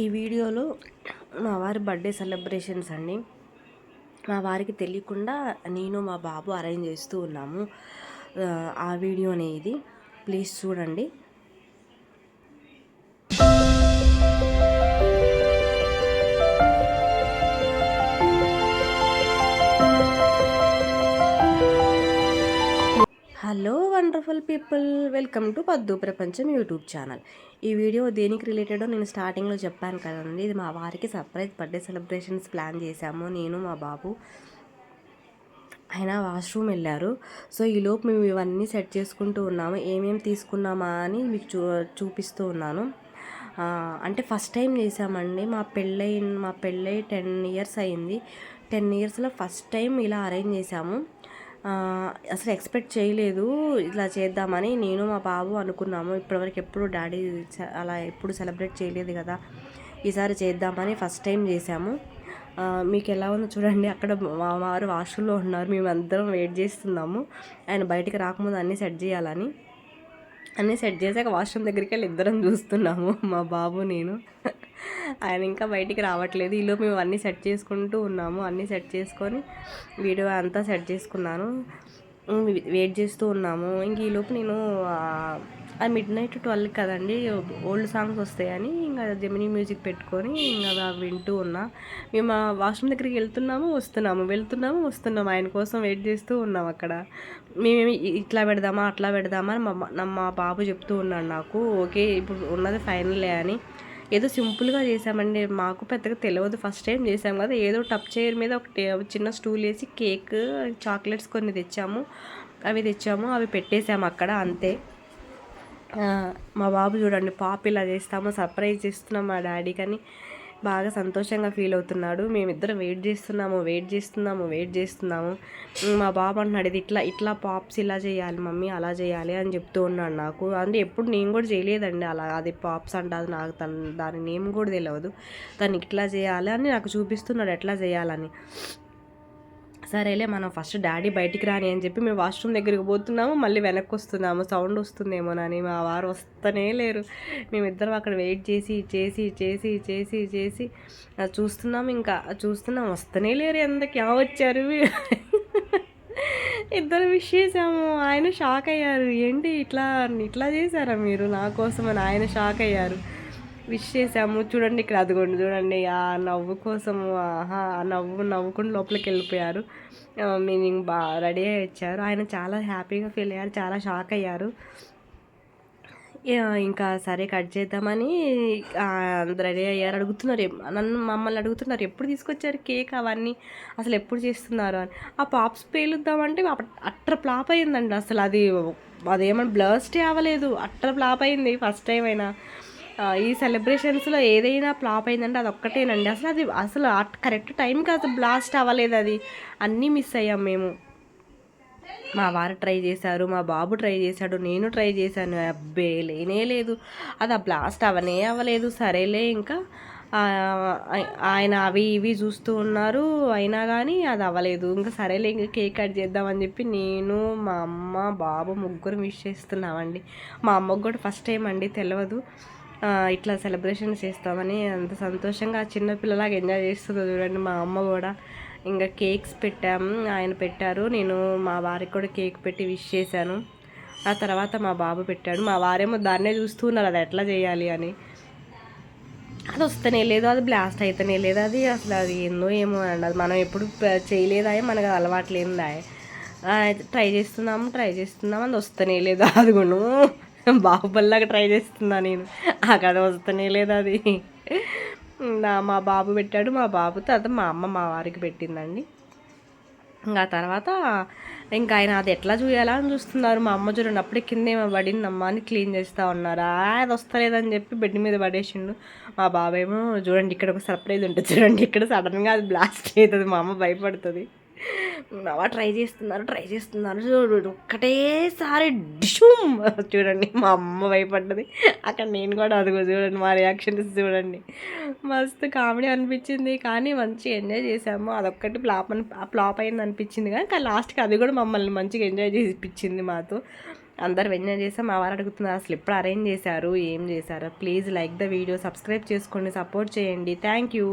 ఈ వీడియోలో మా వారి బర్త్డే సెలబ్రేషన్స్ అండి. మా వారికి తెలియకుండా నేను మా బాబు అరేంజ్ చేస్తూ ఉన్నాము. ఆ వీడియోనే ఇది, ప్లీజ్ చూడండి. Hello wonderful people, welcome to పద్దు ప్రపంచం యూట్యూబ్ ఛానల్. ఈ వీడియో దేనికి రిలేటెడో నేను స్టార్టింగ్లో చెప్పాను కదండి. ఇది మా వారికి సర్ప్రైజ్ బర్త్డే సెలబ్రేషన్స్ ప్లాన్ చేశాము, నేను మా బాబు. ఆయన వాష్రూమ్ వెళ్ళారు. సో ఈలోపు మేము ఇవన్నీ సెట్ చేసుకుంటూ ఉన్నాము. ఏమేమి తీసుకున్నామా అని మీకు చూపిస్తూ ఉన్నాను. అంటే ఫస్ట్ టైం చేసామండి. మా పెళ్ళై 10 ఇయర్స్ అయింది. 10 ఇయర్స్లో ఫస్ట్ టైం ఇలా అరేంజ్ చేసాము. అసలు ఎక్స్పెక్ట్ చేయలేదు ఇట్లా చేద్దామని. నేను మా బాబు అనుకున్నాము. ఇప్పటివరకు ఎప్పుడు డాడీ అలా ఎప్పుడు సెలబ్రేట్ చేయలేదు కదా, ఈసారి చేద్దామని ఫస్ట్ టైం చేసాము. మీకు ఎలా ఉందో చూడండి. అక్కడ మా వారు వాష్రూమ్లో ఉన్నారు, మేము అందరం వెయిట్ చేస్తున్నాము. ఆయన బయటికి రాకముందు అన్నీ సెట్ చేయాలని. అన్నీ సెట్ చేసాక వాష్రూమ్ దగ్గరికి వెళ్ళి ఇద్దరం చూస్తున్నాము, మా బాబు నేను. ఆయన ఇంకా బయటికి రావట్లేదు. ఈలోపు మేము అన్నీ సెట్ చేసుకుంటూ ఉన్నాము. అన్నీ సెట్ చేసుకొని వీడియో అంతా సెట్ చేసుకున్నాను, వెయిట్ చేస్తూ ఉన్నాము. ఇంక ఈలోపు నేను అది మిడ్నైట్ 12 కదండి, ఓల్డ్ సాంగ్స్ వస్తాయని ఇంకా జెమినీ మ్యూజిక్ పెట్టుకొని ఇంకా వింటూ ఉన్నా. మేము వాష్రూమ్ దగ్గరికి వెళ్తున్నాము. ఆయన కోసం వెయిట్ చేస్తూ ఉన్నాం అక్కడ. మేమేమి ఇట్లా పెడదామా అట్లా పెడదామా అని మా బాబు చెప్తూ ఉన్నాడు నాకు. ఓకే ఇప్పుడు ఉన్నది ఫైనలే అని. ఏదో సింపుల్గా చేసామండి, మాకు పెద్దగా తెలియదు, ఫస్ట్ టైం చేసాం కదా. ఏదో టప్ చైర్ మీద ఒక చిన్న స్టూల్ వేసి కేక్, చాక్లెట్స్ కొన్ని తెచ్చాము, అవి పెట్టేసాము అక్కడ, అంతే. మా బాబు చూడండి, పాప ఇలా చేస్తాము, సర్ప్రైజ్ చేస్తున్నాం మా డాడీకి అని బాగా సంతోషంగా ఫీల్ అవుతున్నాడు. మేమిద్దరం వెయిట్ చేస్తున్నాము. మా బాబు అంటున్నాడు, ఇది ఇట్లా పాప్స్ ఇలా చేయాలి మమ్మీ, అలా చేయాలి అని చెప్తూ ఉన్నాడు నాకు. అంటే ఎప్పుడు నేను కూడా చేయలేదండి అలా. అది పాప్స్ అంటే అది నాకు దాని నేమ్ కూడా తెలియదు. దాన్ని ఇట్లా చేయాలి అని నాకు చూపిస్తున్నాడు ఎట్లా చేయాలని. సరేలే మనం ఫస్ట్ డాడీ బయటికి రాని అని చెప్పి మేము వాష్రూమ్ దగ్గరికి పోతున్నాము, మళ్ళీ వెనక్కి వస్తున్నాము, సౌండ్ వస్తుందేమోనని. మా వారు వస్తూనే లేరు. మేమిద్దరం అక్కడ వెయిట్ చేసి చూస్తున్నాం, వస్తూనే లేరు. ఎందుకు వచ్చారు ఇద్దరు విష్ చేసాము. ఆయన షాక్ అయ్యారు, ఏంటి ఇట్లా చేశారా మీరు నా కోసం అని ఆయన షాక్ అయ్యారు. విష్ చేసాము. చూడండి ఇక్కడ, అదిగోండి చూడండి, ఆ నవ్వు కోసము నవ్వుకుని లోపలికి వెళ్ళిపోయారు. మీనింగ్ బాగా రెడీ అయ్యి వచ్చారు. ఆయన చాలా హ్యాపీగా ఫీల్ అయ్యారు, చాలా షాక్ అయ్యారు. ఇంకా సరే కట్ చేద్దామని రెడీ అయ్యారు. మమ్మల్ని అడుగుతున్నారు ఎప్పుడు తీసుకొచ్చారు కేక్, అవన్నీ అసలు ఎప్పుడు చేస్తున్నారు అని. ఆ పాప్స్ పేలుద్దామంటే అట్టర్ ఫ్లాప్ అయిందండి. అసలు అదేమన్నా బ్లాస్ట్ అవ్వలేదు, అట్టర్ ఫ్లాప్ అయింది. ఫస్ట్ టైం అయినా ఈ సెలబ్రేషన్స్లో ఏదైనా ఫ్లాప్ అయిందంటే అది ఒక్కటేనండి. అసలు కరెక్ట్ టైంకి అసలు బ్లాస్ట్ అవ్వలేదు. అది అన్నీ మిస్ అయ్యాం మేము. మా వారు ట్రై చేశారు, మా బాబు ట్రై చేశాడు, నేను ట్రై చేశాను, అబ్బే లేనే లేదు. అది ఆ బ్లాస్ట్ అవ్వలేదు. సరేలే ఇంకా ఆయన అవి ఇవి చూస్తూ ఉన్నారు, అయినా కానీ అది అవ్వలేదు. ఇంకా సరేలే ఇంకా కేక్ కట్ చేద్దామని చెప్పి నేను, మా అమ్మ, బాబు ముగ్గురు విష్ చేస్తున్నామండి. మా అమ్మకు కూడా ఫస్ట్ టైం అండి, తెలియదు ఇట్లా సెలబ్రేషన్స్ చేస్తామని. అంత సంతోషంగా చిన్నపిల్లలాగా ఎంజాయ్ చేస్తుందో చూడండి మా అమ్మ కూడా. ఇంకా కేక్స్ పెట్టాము, ఆయన పెట్టారు, నేను మా వారికి కూడా కేక్ పెట్టి విష్ చేశాను. ఆ తర్వాత మా బాబు పెట్టాడు. మా వారేమో దాన్నే చూస్తున్నారు అది ఎట్లా చేయాలి అని. అది వస్తూనే లేదు, అది బ్లాస్ట్ అయితేనే లేదు. అది ఏందో ఏమో అండి, అది మనం ఎప్పుడు చేయలేదా, మనకు అలవాటు లేదా. ట్రై చేస్తున్నాము అది వస్తూనే లేదు. అదిగోను బాహుబలిలాగా ట్రై చేస్తున్నా నేను, అక్కడ వస్తూనే లేదు అది. మా బాబు పెట్టాడు, మా బాబు తర్వాత మా అమ్మ మా వారికి పెట్టిందండి. ఇంకా తర్వాత ఇంకా ఆయన అది ఎట్లా చూయాలా అని చూస్తున్నారు. మా అమ్మ చూడండి, అప్పుడే కింద ఏమో పడిందమ్మా అని క్లీన్ చేస్తూ ఉన్నారు. అది వస్తలేదని చెప్పి బెడ్ మీద పడేసిండు. మా బాబేమో చూడండి, ఇక్కడ ఒక సర్ప్రైజ్ ఉంటుంది చూడండి, ఇక్కడ సడన్గా అది బ్లాస్ట్ అవుతుంది, మా అమ్మ భయపడుతుంది. అలా ట్రై చేస్తున్నారు చూడు, ఒక్కటేసారి డిషూమ్ చూడండి, మా అమ్మ భయపడ్డది. అక్కడ నేను కూడా అదిగో చూడండి, మా రియాక్షన్స్ చూడండి, మస్తు కామెడీ అనిపించింది. కానీ మంచిగా ఎంజాయ్ చేసాము. అదొక్కటి ఫ్లాప్ అయింది అనిపించింది, కానీ లాస్ట్కి అది కూడా మమ్మల్ని మంచిగా ఎంజాయ్ చేసిపించింది మాతో. అందరు ఎంజాయ్ చేసాం. మా వారు అడుగుతున్నారు అసలు ఎప్పుడు అరేంజ్ చేశారు, ఏం చేశారు. Please like the video, subscribe చేసుకోండి, సపోర్ట్ చేయండి. Thank you.